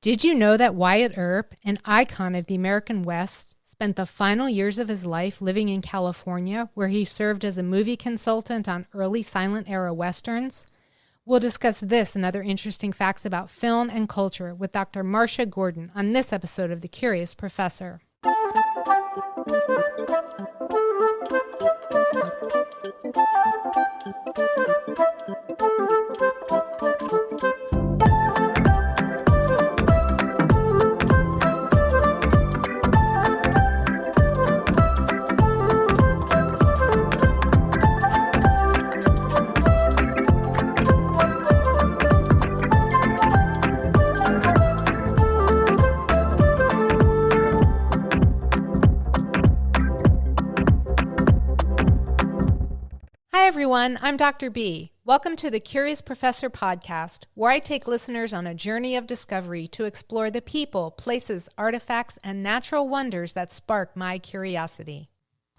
Did you know that Wyatt Earp, an icon of the American West, spent the final years of his life living in California, where he served as a movie consultant on early silent era westerns? We'll discuss this and other interesting facts about film and culture with Dr. Marsha Gordon on this episode of The Curious Professor. Hi everyone, I'm Dr. B. Welcome to the Curious Professor podcast, where I take listeners on a journey of discovery to explore the people, places, artifacts, and natural wonders that spark my curiosity.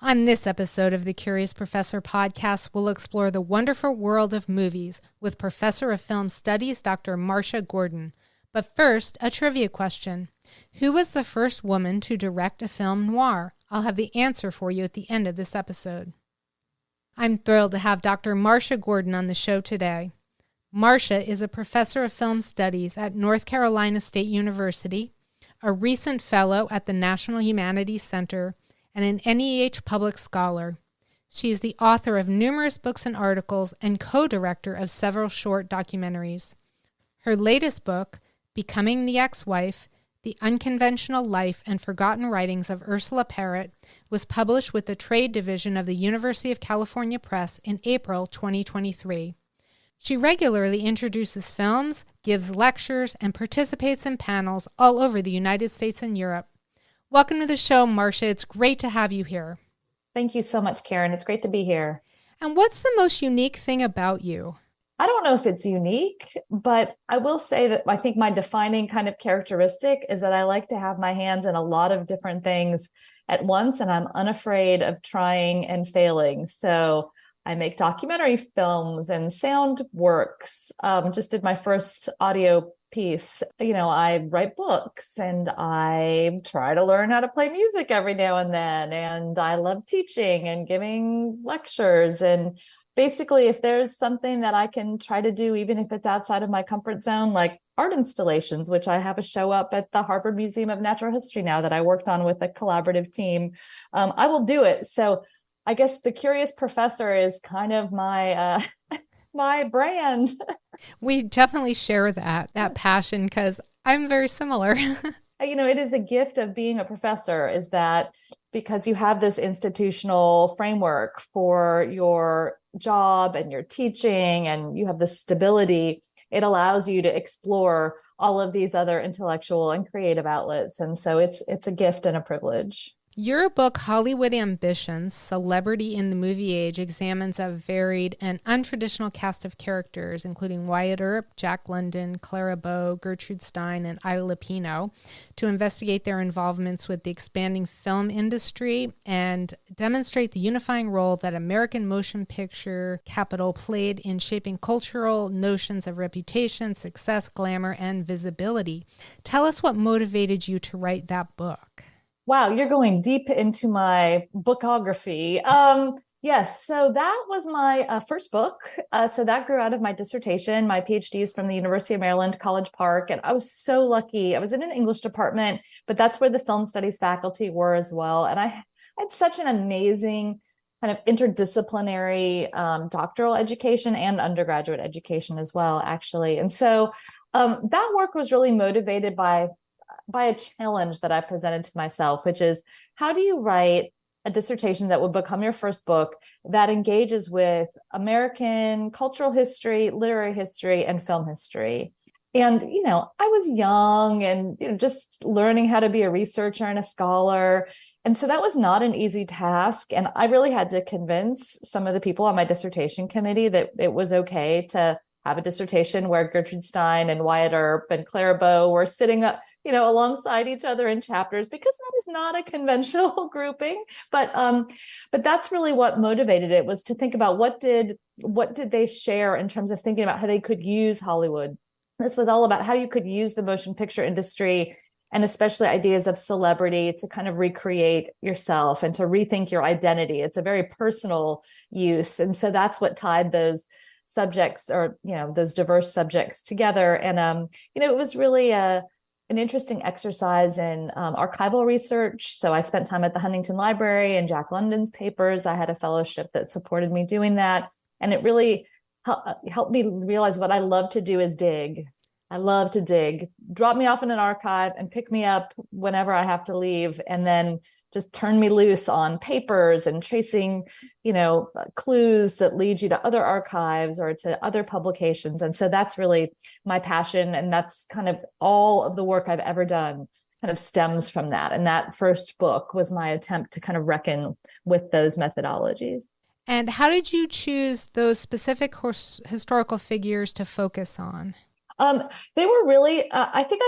On this episode of the Curious Professor podcast, we'll explore the wonderful world of movies with Professor of Film Studies, Dr. Marsha Gordon. But first, a trivia question. Who was the first woman to direct a film noir? I'll have the answer for you at the end of this episode. I'm thrilled to have Dr. Marsha Gordon on the show today. Marsha is a professor of film studies at North Carolina State University, a recent fellow at the National Humanities Center, and an NEH Public Scholar. She is the author of numerous books and articles and co-director of several short documentaries. Her latest book, Becoming the Ex-Wife, The Unconventional Life and Forgotten Writings of Ursula Parrott, was published with the Trade Division of the University of California Press in April 2023. She regularly introduces films, gives lectures, and participates in panels all over the United States and Europe. Welcome to the show, Marsha. It's great to have you here. Thank you so much, Karen. It's great to be here. And what's the most unique thing about you? I don't know if it's unique, but I will say that I think my defining kind of characteristic is that I like to have my hands in a lot of different things at once, and I'm unafraid of trying and failing. So I make documentary films and sound works. Just did my first audio piece. I write books and I try to learn how to play music every now and then. And I love teaching and giving lectures. And basically, if there's something that I can try to do, even if it's outside of my comfort zone, like art installations, which I have a show up at the Harvard Museum of Natural History now that I worked on with a collaborative team, I will do it. So I guess the Curious Professor is kind of my my brand. We definitely share that passion because I'm very similar. It is a gift of being a professor, is that because you have this institutional framework for your job and your teaching, and you have the stability, it allows you to explore all of these other intellectual and creative outlets. And so it's a gift and a privilege. Your book, Hollywood Ambitions, Celebrity in the Movie Age, examines a varied and untraditional cast of characters, including Wyatt Earp, Jack London, Clara Bow, Gertrude Stein, and Ida Lupino, to investigate their involvements with the expanding film industry and demonstrate the unifying role that American motion picture capital played in shaping cultural notions of reputation, success, glamour, and visibility. Tell us what motivated you to write that book. Wow, you're going deep into my bookography. Yes, so that was my first book. So that grew out of my dissertation. My PhD is from the University of Maryland, College Park. And I was so lucky. I was in an English department, but that's where the film studies faculty were as well. And I had such an amazing kind of interdisciplinary doctoral education and undergraduate education as well, actually. And so that work was really motivated by a challenge that I presented to myself, which is, how do you write a dissertation that would become your first book that engages with American cultural history, literary history, and film history? And, I was young and just learning how to be a researcher and a scholar. And so that was not an easy task. And I really had to convince some of the people on my dissertation committee that it was okay to have a dissertation where Gertrude Stein and Wyatt Earp and Clara Bow were sitting up, alongside each other in chapters, because that is not a conventional grouping. But that's really what motivated it, was to think about what did they share in terms of thinking about how they could use Hollywood This was all about how you could use the motion picture industry and especially ideas of celebrity to kind of recreate yourself and to rethink your identity. It's a very personal use. And so that's what tied those subjects, or, those diverse subjects together. And, it was really an interesting exercise in archival research. So I spent time at the Huntington Library and Jack London's papers. I had a fellowship that supported me doing that. And it really helped me realize what I love to do is dig. I love to dig. Drop me off in an archive and pick me up whenever I have to leave, and then just turn me loose on papers and tracing, clues that lead you to other archives or to other publications. And so that's really my passion. And that's kind of all of the work I've ever done kind of stems from that. And that first book was my attempt to kind of reckon with those methodologies. And how did you choose those specific historical figures to focus on? They were really, I think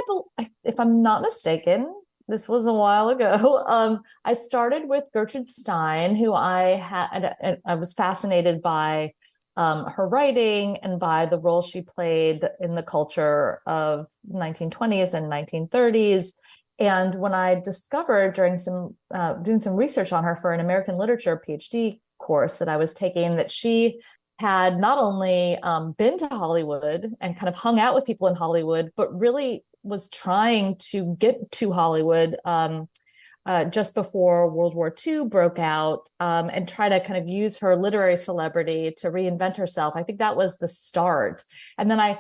if I'm not mistaken, this was a while ago. I started with Gertrude Stein, who I was fascinated by her writing and by the role she played in the culture of 1920s and 1930s. And when I discovered during doing some research on her for an American literature PhD course that I was taking, that she had not only been to Hollywood and kind of hung out with people in Hollywood, but really was trying to get to Hollywood just before World War II broke out, and try to kind of use her literary celebrity to reinvent herself. I think that was the start. And then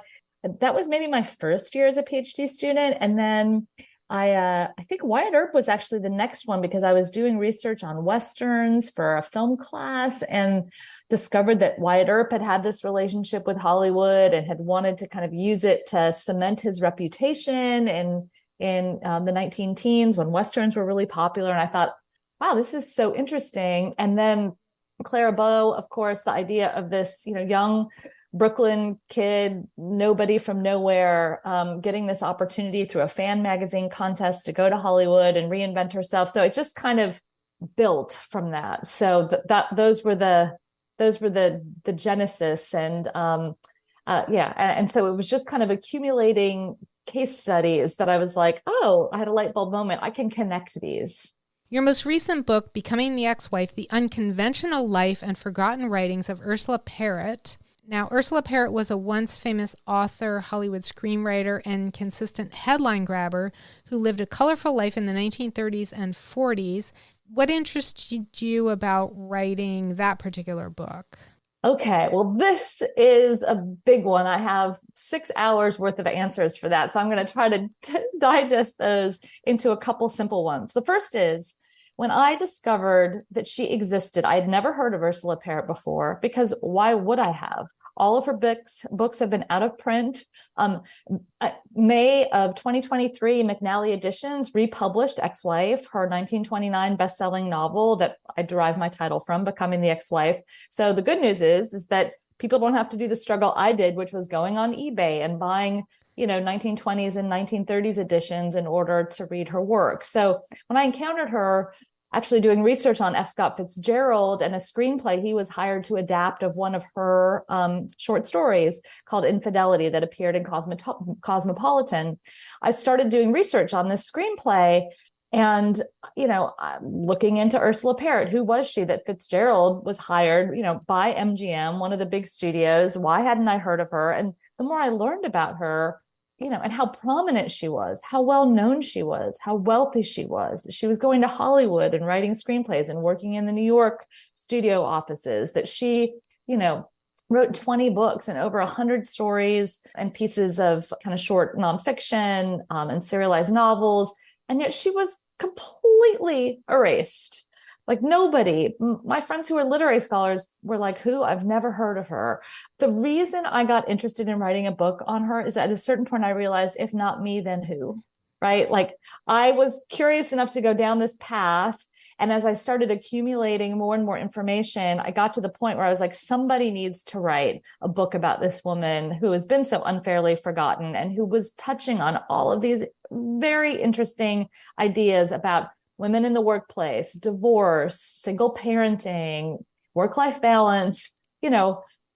that was maybe my first year as a PhD student. And then I think Wyatt Earp was actually the next one, because I was doing research on Westerns for a film class and discovered that Wyatt Earp had this relationship with Hollywood and had wanted to kind of use it to cement his reputation in the 19 teens when Westerns were really popular. And I thought, wow, this is so interesting. And then Clara Bow, of course, the idea of this, young Brooklyn kid, nobody from nowhere, getting this opportunity through a fan magazine contest to go to Hollywood and reinvent herself. So it just kind of built from that. So those were the genesis. And and so it was just kind of accumulating case studies that I was like, oh, I had a light bulb moment. I can connect these. Your most recent book, Becoming the Ex-Wife, The Unconventional Life and Forgotten Writings of Ursula Parrott. Now, Ursula Parrott was a once famous author, Hollywood screenwriter, and consistent headline grabber who lived a colorful life in the 1930s and 40s. What interested you about writing that particular book? Okay, well, this is a big one. I have 6 hours worth of answers for that. So I'm going to try to digest those into a couple simple ones. The first is, when I discovered that she existed, I had never heard of Ursula Parrott before, because why would I have? All of her books have been out of print. May of 2023, McNally Editions republished Ex-Wife, her 1929 best-selling novel that I derive my title from, Becoming the Ex-Wife. So the good news is that people don't have to do the struggle I did, which was going on eBay and buying 1920s and 1930s editions in order to read her work. So when I encountered her actually doing research on F. Scott Fitzgerald and a screenplay he was hired to adapt of one of her short stories called Infidelity that appeared in Cosmopolitan, I started doing research on this screenplay and, looking into Ursula Parrott. Who was she that Fitzgerald was hired, by MGM, one of the big studios? Why hadn't I heard of her? And the more I learned about her, and how prominent she was, how well known she was, how wealthy she was, that she was going to Hollywood and writing screenplays and working in the New York studio offices, that she, wrote 20 books and over 100 stories and pieces of kind of short nonfiction and serialized novels. And yet she was completely erased. Like nobody, my friends who are literary scholars were like, who? I've never heard of her. The reason I got interested in writing a book on her is that at a certain point I realized, if not me, then who? Right? Like I was curious enough to go down this path. And as I started accumulating more and more information, I got to the point where I was like, somebody needs to write a book about this woman who has been so unfairly forgotten and who was touching on all of these very interesting ideas about women in the workplace, divorce, single parenting, work-life balance,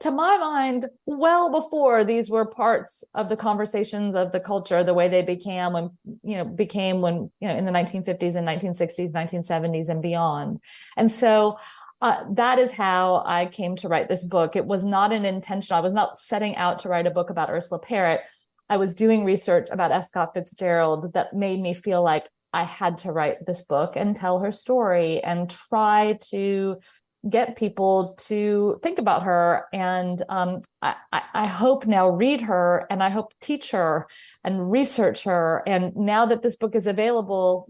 to my mind, well before these were parts of the conversations of the culture, the way they became in the 1950s and 1960s, 1970s and beyond. And so that is how I came to write this book. It was not an intention. I was not setting out to write a book about Ursula Parrott. I was doing research about F. Scott Fitzgerald that made me feel like I had to write this book and tell her story and try to get people to think about her. And I hope now read her, and I hope teach her and research her. And now that this book is available,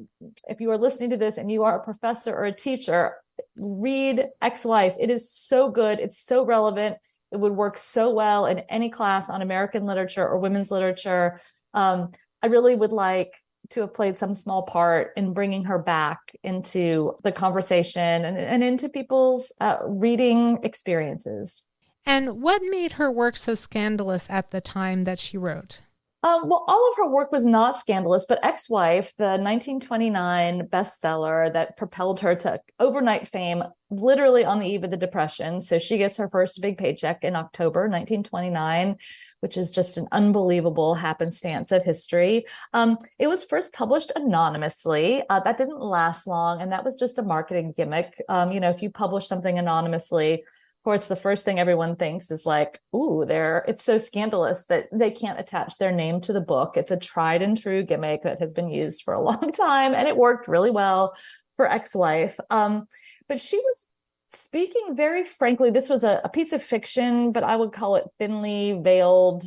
if you are listening to this and you are a professor or a teacher, read Ex-Wife. It is so good. It's so relevant. It would work so well in any class on American literature or women's literature. I really would like to have played some small part in bringing her back into the conversation and into people's reading experiences. And what made her work so scandalous at the time that she wrote? Well, all of her work was not scandalous, but Ex-Wife, the 1929 bestseller that propelled her to overnight fame, literally on the eve of the Depression. So she gets her first big paycheck in October 1929, which is just an unbelievable happenstance of history. It was first published anonymously. That didn't last long, and that was just a marketing gimmick. If you publish something anonymously, of course, the first thing everyone thinks is like, ooh, it's so scandalous that they can't attach their name to the book. It's a tried and true gimmick that has been used for a long time, and it worked really well for Ex-Wife. But she was speaking very frankly. This was a piece of fiction, but I would call it thinly veiled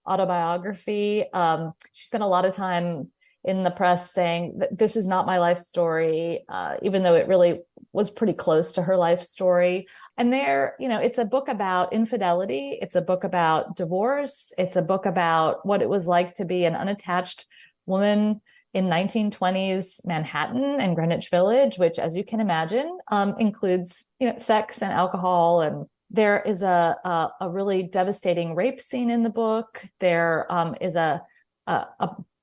autobiography. She spent a lot of time in the press saying that this is not my life story, even though it really was pretty close to her life story. And it's a book about infidelity. It's a book about divorce. It's a book about what it was like to be an unattached woman in 1920s Manhattan and Greenwich Village, which, as you can imagine, includes sex and alcohol. And there is a really devastating rape scene in the book. There is a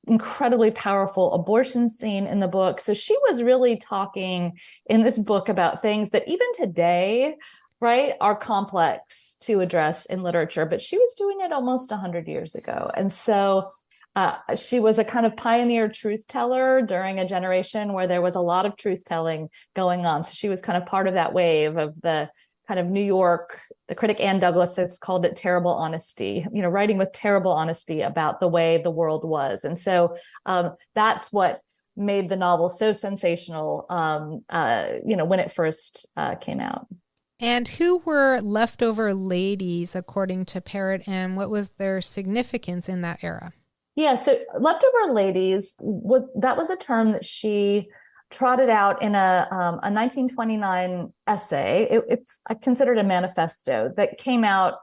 incredibly powerful abortion scene in the book. So she was really talking in this book about things that even today, right, are complex to address in literature, but she was doing it almost 100 years ago. And so she was a kind of pioneer truth teller during a generation where there was a lot of truth telling going on. So she was kind of part of that wave of the kind of New York. The critic Ann Douglas has called it terrible honesty, writing with terrible honesty about the way the world was. And so that's what made the novel so sensational, when it first came out. And who were leftover ladies, according to Parrott, and what was their significance in that era? Yeah, so leftover ladies, that was a term that she trotted out in a 1929 essay. It's considered a manifesto that came out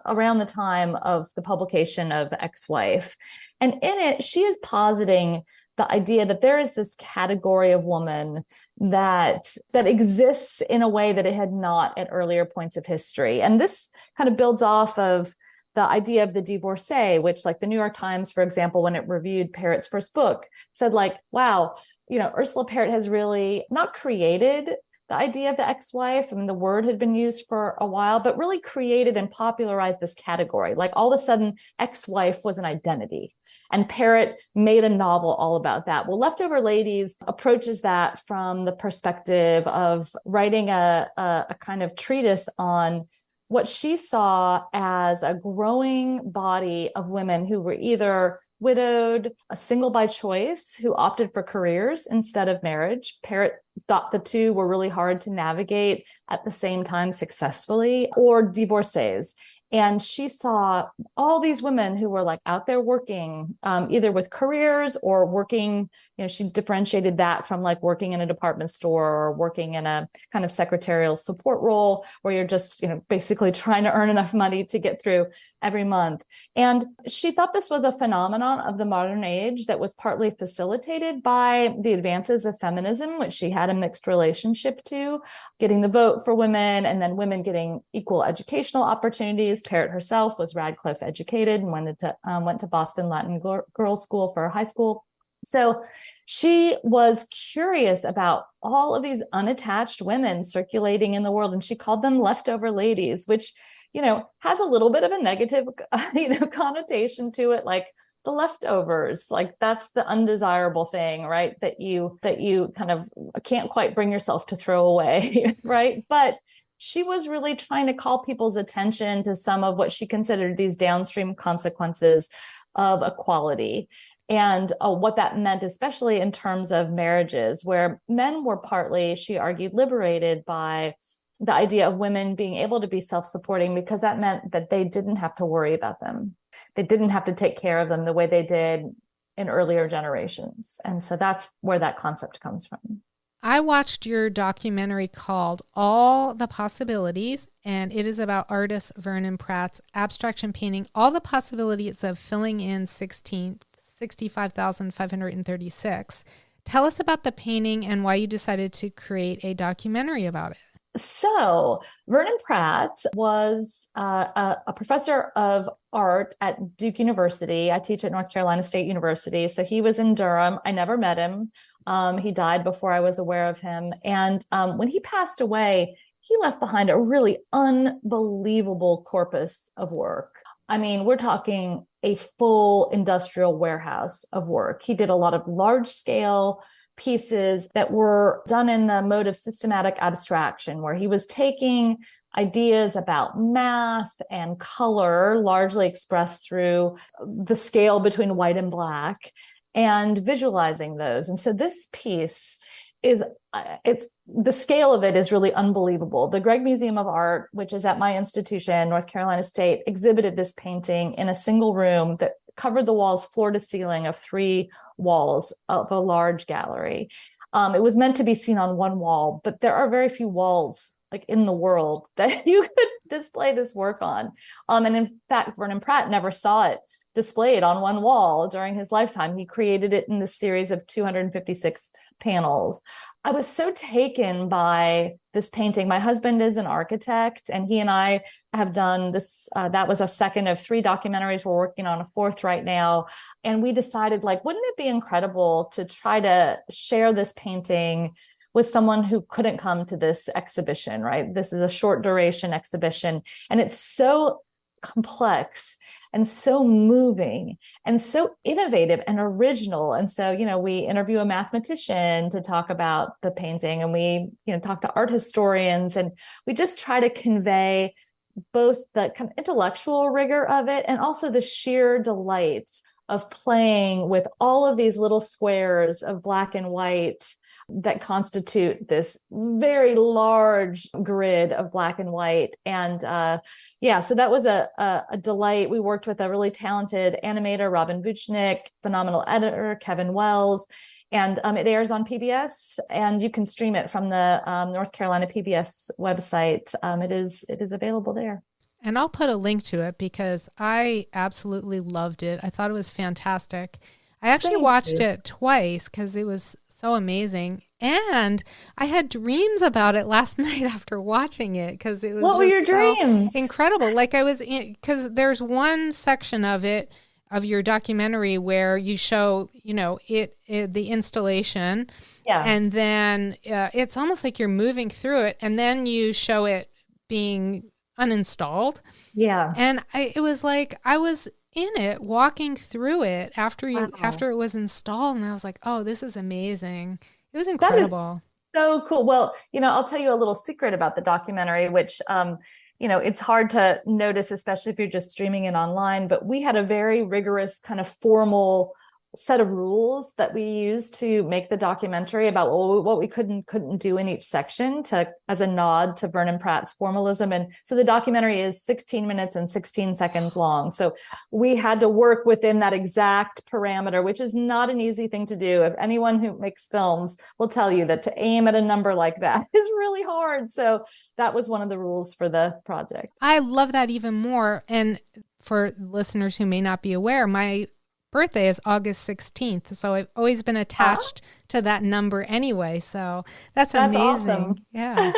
around the time of the publication of Ex-Wife. And in it, she is positing the idea that there is this category of woman that exists in a way that it had not at earlier points of history. And this kind of builds off of the idea of the divorcee, which, like, the New York Times, for example, when it reviewed Parrott's first book, said, like, wow, Ursula Parrott has really not created the idea of the ex-wife. I mean, the word had been used for a while, but really created and popularized this category. Like, all of a sudden, ex-wife was an identity. And Parrott made a novel all about that. Well, Leftover Ladies approaches that from the perspective of writing a kind of treatise on what she saw as a growing body of women who were either widowed, single by choice, who opted for careers instead of marriage. Parrott thought the two were really hard to navigate at the same time successfully, or divorcees. And she saw all these women who were, like, out there working, either with careers or working, she differentiated that from, like, working in a department store or working in a kind of secretarial support role where you're just, basically trying to earn enough money to get through every month. And she thought this was a phenomenon of the modern age that was partly facilitated by the advances of feminism, which she had a mixed relationship to, getting the vote for women and then women getting equal educational opportunities. Parrott herself was Radcliffe educated and went to Boston Latin Girls School for high school. So she was curious about all of these unattached women circulating in the world, and she called them leftover ladies, which, has a little bit of a negative, connotation to it, like the leftovers, like that's the undesirable thing, right? That you kind of can't quite bring yourself to throw away, right? But she was really trying to call people's attention to some of what she considered these downstream consequences of equality and what that meant, especially in terms of marriages, where men were partly, she argued, liberated by the idea of women being able to be self-supporting, because that meant that they didn't have to worry about them. They didn't have to take care of them the way they did in earlier generations. And so that's where that concept comes from. I watched your documentary called All the Possibilities, and it is about artist Vernon Pratt's abstraction painting, All the Possibilities of Filling in 65,536. Tell us about the painting and why you decided to create a documentary about it. So Vernon Pratt was a professor of art at Duke University. I teach at North Carolina State University. So he was in Durham. I never met him. He died before I was aware of him. And when he passed away, he left behind a really unbelievable corpus of work. I mean, we're talking a full industrial warehouse of work. He did a lot of large scale pieces that were done in the mode of systematic abstraction, where he was taking ideas about math and color, largely expressed through the scale between white and black, and visualizing those. And so this piece is, the scale of it is really unbelievable. The Gregg Museum of Art, which is at my institution, North Carolina State, exhibited this painting in a single room that covered the walls floor to ceiling of 3 walls of a large gallery. It was meant to be seen on one wall, but there are very few walls like in the world that you could display this work on. And in fact, Vernon Pratt never saw it displayed on one wall during his lifetime. He created it in this series of 256 panels. I was so taken by this painting. My husband is an architect, and he and I have done this. That was our second of 3 documentaries. We're working on a 4th right now. And we decided, like, wouldn't it be incredible to try to share this painting with someone who couldn't come to this exhibition, right? This is a short duration exhibition, and it's so complex and so moving and so innovative and original. And so, we interview a mathematician to talk about the painting, and we, talk to art historians, and we just try to convey both the kind of intellectual rigor of it and also the sheer delight of playing with all of these little squares of black and white that constitute this very large grid of black and white. And so that was a delight. We worked with a really talented animator, Robin Vuchnik, phenomenal editor, Kevin Wells, and it airs on PBS, and you can stream it from the North Carolina PBS website. It is available there. And I'll put a link to it because I absolutely loved it. I thought it was fantastic. I actually watched it twice because it was so amazing. And I had dreams about it last night after watching it because it was What were your dreams? Incredible. Like I was in, because there's one section of it, of your documentary, where you show, the installation. Yeah. And then it's almost like you're moving through it, and then you show it being uninstalled. Yeah. And it was like I was in it, walking through it after it was installed, and I was like, oh, this is amazing. It was incredible. That is so cool. Well, I'll tell you a little secret about the documentary, which it's hard to notice, especially if you're just streaming it online, but we had a very rigorous kind of formal set of rules that we used to make the documentary about what we couldn't do in each section, as a nod to Vernon Pratt's formalism. And so the documentary is 16 minutes and 16 seconds long. So we had to work within that exact parameter, which is not an easy thing to do. If anyone who makes films will tell you that to aim at a number like that is really hard. So that was one of the rules for the project. I love that even more. And for listeners who may not be aware, my birthday is August 16th. So I've always been attached to that number anyway. So that's amazing. Awesome. Yeah.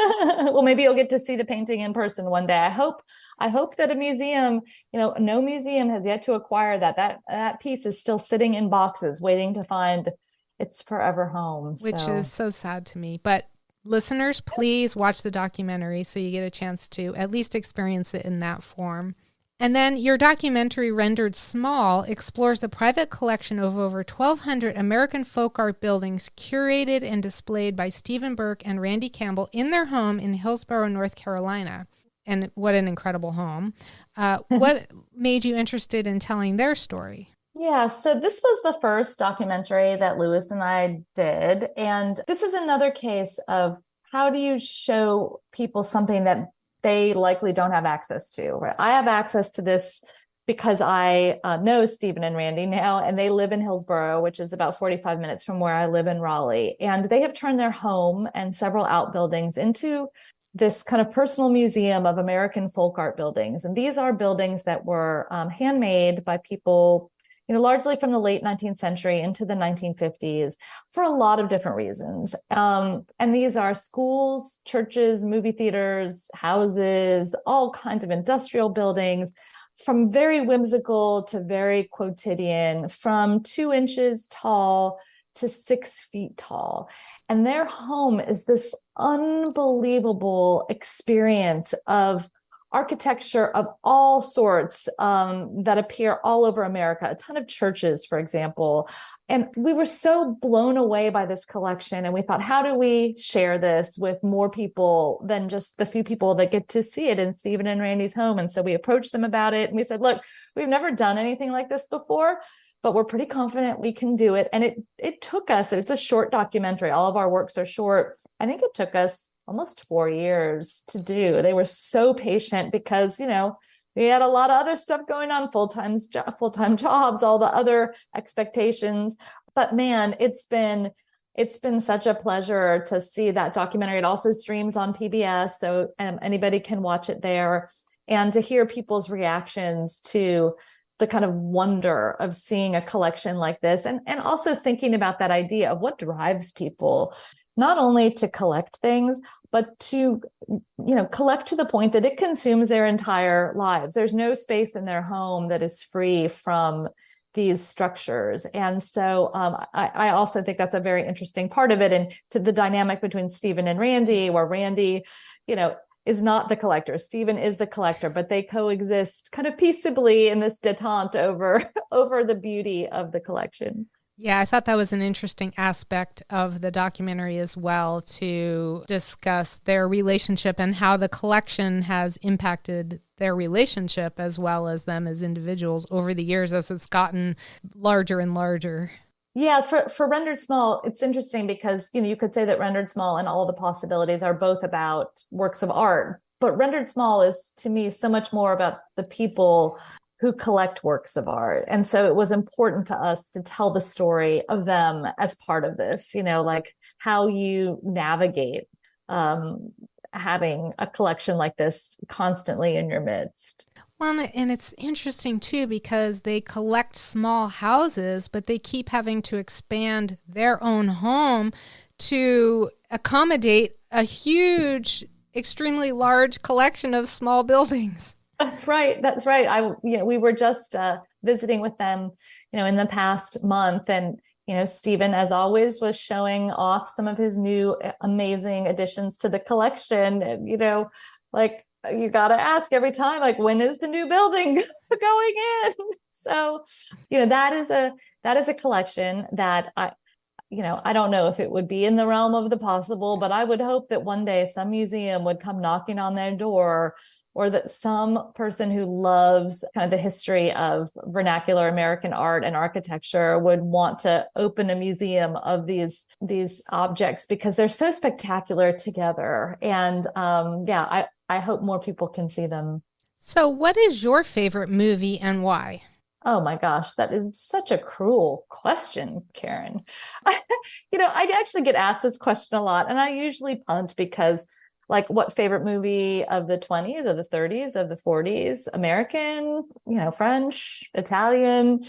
Well, maybe you'll get to see the painting in person one day. I hope that a museum, no museum has yet to acquire that piece is still sitting in boxes waiting to find its forever home. Which is so sad to me. But listeners, please watch the documentary so you get a chance to at least experience it in that form. And then your documentary, Rendered Small, explores the private collection of over 1,200 American folk art buildings curated and displayed by Stephen Burke and Randy Campbell in their home in Hillsborough, North Carolina. And what an incredible home. What made you interested in telling their story? Yeah, so this was the first documentary that Lewis and I did. And this is another case of how do you show people something that they likely don't have access to, right? I have access to this because I know Stephen and Randy now, and they live in Hillsborough, which is about 45 minutes from where I live in Raleigh. And they have turned their home and several outbuildings into this kind of personal museum of American folk art buildings. And these are buildings that were handmade by people, largely from the late 19th century into the 1950s for a lot of different reasons. And these are schools, churches, movie theaters, houses, all kinds of industrial buildings, from very whimsical to very quotidian, from 2 inches tall to 6 feet tall. And their home is this unbelievable experience of architecture of all sorts that appear all over America, a ton of churches, for example. And we were so blown away by this collection. And we thought, how do we share this with more people than just the few people that get to see it in Stephen and Randy's home? And so we approached them about it. And we said, look, we've never done anything like this before, but we're pretty confident we can do it. And it took us, it's a short documentary. All of our works are short. I think it took us almost 4 years to do. They were so patient because, we had a lot of other stuff going on, full-time jobs, all the other expectations. But man, it's been such a pleasure to see that documentary. It also streams on PBS, so anybody can watch it there, and to hear people's reactions to the kind of wonder of seeing a collection like this, and also thinking about that idea of what drives people not only to collect things, but to, collect to the point that it consumes their entire lives. There's no space in their home that is free from these structures. And so I also think that's a very interesting part of it. And to the dynamic between Stephen and Randy, where Randy, is not the collector. Stephen is the collector, but they coexist kind of peaceably in this detente over the beauty of the collection. Yeah, I thought that was an interesting aspect of the documentary as well, to discuss their relationship and how the collection has impacted their relationship as well as them as individuals over the years as it's gotten larger and larger. Yeah, for Rendered Small, it's interesting because, you could say that Rendered Small and All the Possibilities are both about works of art, but Rendered Small is, to me, so much more about the people who collect works of art. And so it was important to us to tell the story of them as part of this, like how you navigate having a collection like this constantly in your midst. Well, and it's interesting too, because they collect small houses, but they keep having to expand their own home to accommodate a huge, extremely large collection of small buildings. That's right. We were just visiting with them, in the past month, and Stephen, as always, was showing off some of his new amazing additions to the collection. Like you got to ask every time, like, when is the new building going in? So, that is a collection that I don't know if it would be in the realm of the possible, but I would hope that one day some museum would come knocking on their door, or that some person who loves kind of the history of vernacular American art and architecture would want to open a museum of these objects, because they're so spectacular together. And I hope more people can see them. So what is your favorite movie and why? Oh my gosh, that is such a cruel question, Karen. I actually get asked this question a lot, and I usually punt because, like, what favorite movie of the 20s, of the 30s, of the 40s, American, French, Italian.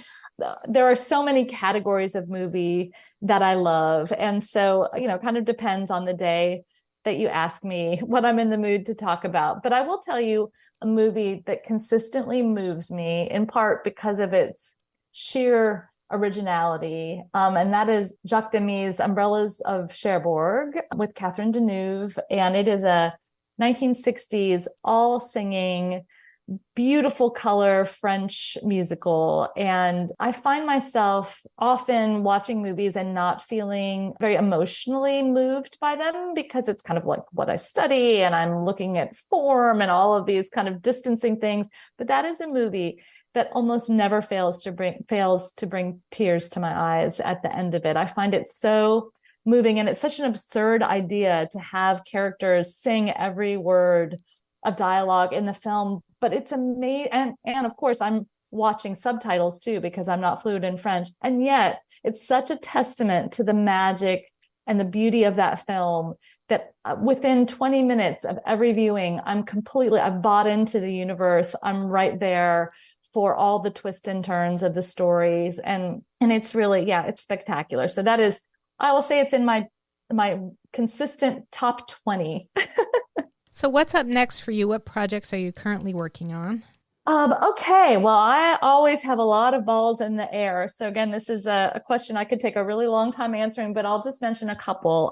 There are so many categories of movie that I love. And so, kind of depends on the day that you ask me what I'm in the mood to talk about. But I will tell you a movie that consistently moves me, in part because of its sheer originality. And that is Jacques Demy's Umbrellas of Cherbourg with Catherine Deneuve. And it is a 1960s all singing, beautiful color French musical. And I find myself often watching movies and not feeling very emotionally moved by them because it's kind of like what I study and I'm looking at form and all of these kind of distancing things. But that is a movie that almost never fails to bring tears to my eyes at the end of it. I find it so moving, and it's such an absurd idea to have characters sing every word of dialogue in the film, but it's amazing. And of course, I'm watching subtitles too because I'm not fluent in French. And yet it's such a testament to the magic and the beauty of that film that within 20 minutes of every viewing, I've bought into the universe. I'm right there for all the twists and turns of the stories. And it's really, yeah, it's spectacular. So that is, I will say it's in my consistent top 20. So what's up next for you? What projects are you currently working on? Okay, well, I always have a lot of balls in the air. So again, this is a question I could take a really long time answering, but I'll just mention a couple.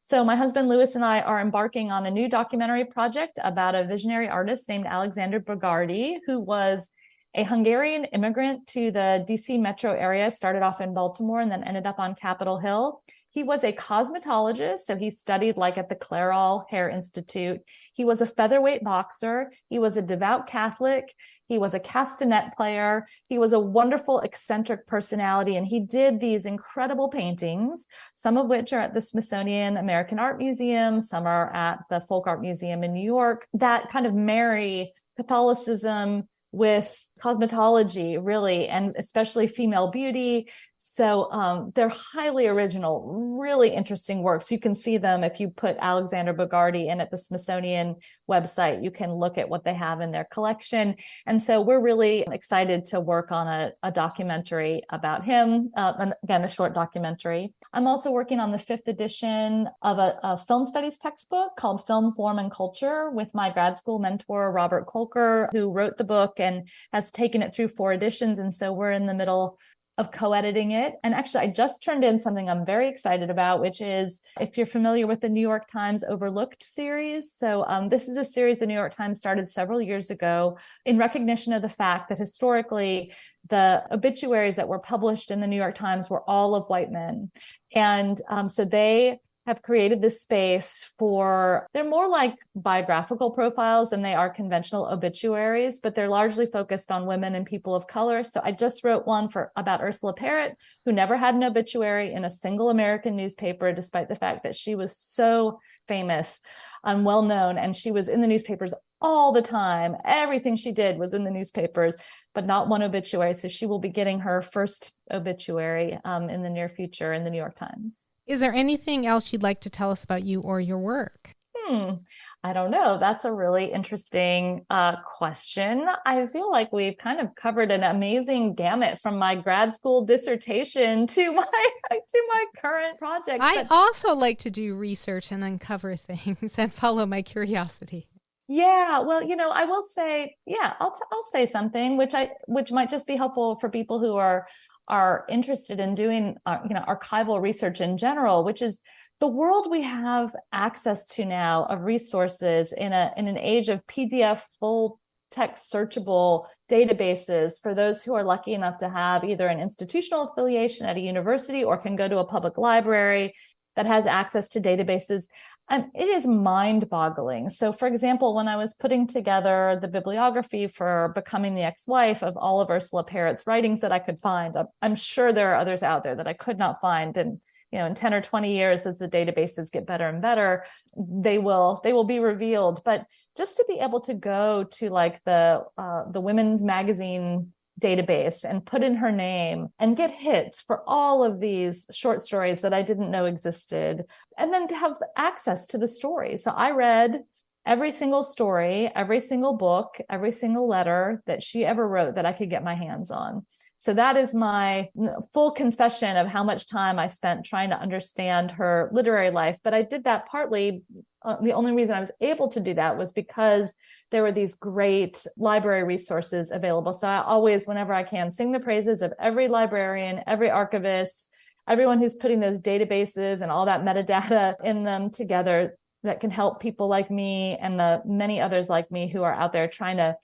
So my husband Lewis and I are embarking on a new documentary project about a visionary artist named Alexander Bogardi, who was a Hungarian immigrant to the DC metro area, started off in Baltimore and then ended up on Capitol Hill. He was a cosmetologist, so he studied like at the Clairol Hair Institute. He was a featherweight boxer. He was a devout Catholic. He was a castanet player. He was a wonderful, eccentric personality, and he did these incredible paintings, some of which are at the Smithsonian American Art Museum, some are at the Folk Art Museum in New York, that kind of marry Catholicism with cosmetology, really, and especially female beauty. So they're highly original, really interesting works. You can see them if you put Alexander Bogardi in at the Smithsonian website. You can look at what they have in their collection. And so we're really excited to work on a documentary about him, and again, a short documentary. I'm also working on the 5th edition of a film studies textbook called Film, Form, and Culture with my grad school mentor, Robert Kolker, who wrote the book and has taken it through 4 editions. And so we're in the middle of co-editing it. And actually, I just turned in something I'm very excited about, which is, if you're familiar with the New York Times Overlooked series. So this is a series the New York Times started several years ago in recognition of the fact that historically, the obituaries that were published in the New York Times were all of white men. And so they have created this space they're more like biographical profiles than they are conventional obituaries, but they're largely focused on women and people of color. So I just wrote one about Ursula Parrott, who never had an obituary in a single American newspaper, despite the fact that she was so famous and well known, and she was in the newspapers all the time. Everything she did was in the newspapers, but not one obituary. So she will be getting her first obituary in the near future in the New York Times. Is there anything else you'd like to tell us about you or your work? I don't know. That's a really interesting question. I feel like we've kind of covered an amazing gamut from my grad school dissertation to my current project. I also like to do research and uncover things and follow my curiosity. Yeah, well, I will say, yeah, I'll say something which might just be helpful for people who are interested in doing archival research in general, which is the world we have access to now of resources in an age of PDF full text searchable databases for those who are lucky enough to have either an institutional affiliation at a university or can go to a public library that has access to databases. It is mind-boggling. So, for example, when I was putting together the bibliography for Becoming the Ex-Wife of all of Ursula Parrott's writings that I could find, I'm sure there are others out there that I could not find. And in 10 or 20 years, as the databases get better and better, they will be revealed. But just to be able to go to like the women's magazine database and put in her name and get hits for all of these short stories that I didn't know existed, and then to have access to the story. So I read every single story, every single book, every single letter that she ever wrote that I could get my hands on. So that is my full confession of how much time I spent trying to understand her literary life. But I did that partly, the only reason I was able to do that was because there were these great library resources available. So I always, whenever I can, sing the praises of every librarian, every archivist, everyone who's putting those databases and all that metadata in them together that can help people like me and the many others like me who are out there trying to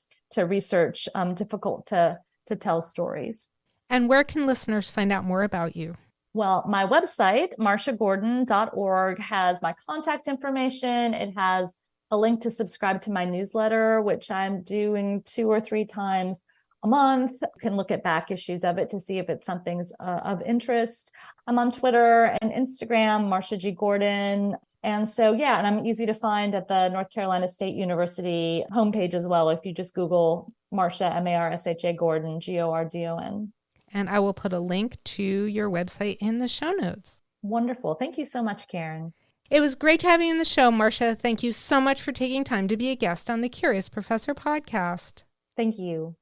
research difficult to tell stories. And where can listeners find out more about you? Well, my website, marshagordon.org, has my contact information. It has a link to subscribe to my newsletter, which I'm doing 2 or 3 times a month. You can look at back issues of it to see if it's something's of interest. I'm on Twitter and Instagram, Marsha G. Gordon. And so, yeah, and I'm easy to find at the North Carolina State University homepage as well. If you just Google Marsha, Marsha Gordon, Gordon. And I will put a link to your website in the show notes. Wonderful. Thank you so much, Karen. It was great to have you in the show, Marsha. Thank you so much for taking time to be a guest on the Curious Professor podcast. Thank you.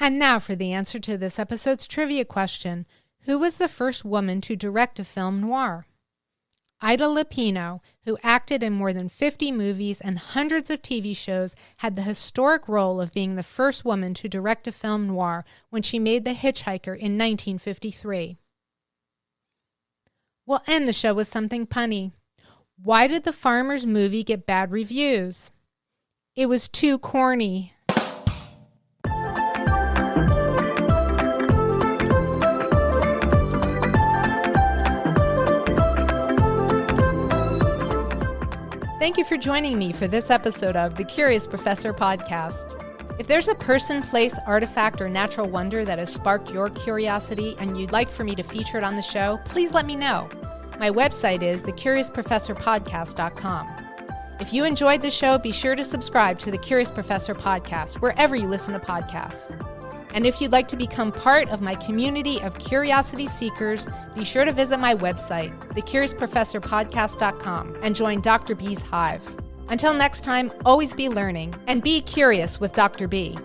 And now for the answer to this episode's trivia question. Who was the first woman to direct a film noir? Ida Lupino, who acted in more than 50 movies and hundreds of TV shows, had the historic role of being the first woman to direct a film noir when she made The Hitchhiker in 1953. We'll end the show with something punny. Why did the Farmers movie get bad reviews? It was too corny. Thank you for joining me for this episode of the Curious Professor podcast. If there's a person, place, artifact, or natural wonder that has sparked your curiosity and you'd like for me to feature it on the show, please let me know. My website is thecuriousprofessorpodcast.com. If you enjoyed the show, be sure to subscribe to the Curious Professor podcast wherever you listen to podcasts. And if you'd like to become part of my community of curiosity seekers, be sure to visit my website, thecuriousprofessorpodcast.com, and join Dr. B's Hive. Until next time, always be learning and be curious with Dr. B.